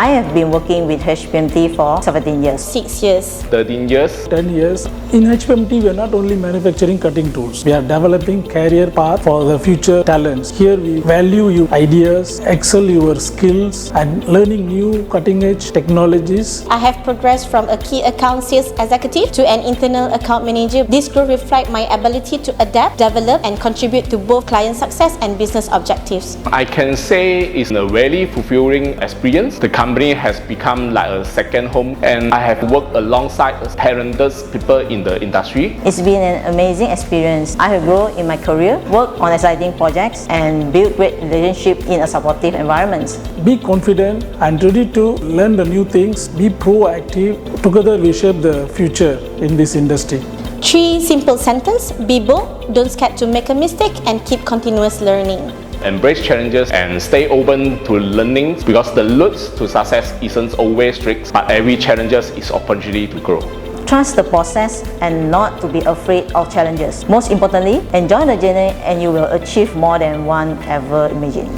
I have been working with HPMT for 17 years. 6 years. 13 years. 10 years. In HPMT, we are not only manufacturing cutting tools, we are developing career path for the future talents. Here we value your ideas, excel your skills, and learning new cutting-edge technologies. I have progressed from a key account sales executive to an internal account manager. This growth reflects my ability to adapt, develop, and contribute to both client success and business objectives. I can say it's a very fulfilling experience. The company has become like a second home, and I have worked alongside talented people in the industry. It's been an amazing experience. I have grown in my career, worked on exciting projects, and built great relationships in a supportive environment. Be confident and ready to learn the new things. Be proactive. Together we shape the future in this industry. 3 simple sentences: be bold, don't scared to make a mistake, and keep continuous learning. Embrace challenges and stay open to learning, because the road to success isn't always strict, but every challenge is opportunity to grow. Trust the process and not to be afraid of challenges. Most importantly, enjoy the journey and you will achieve more than one ever imagined.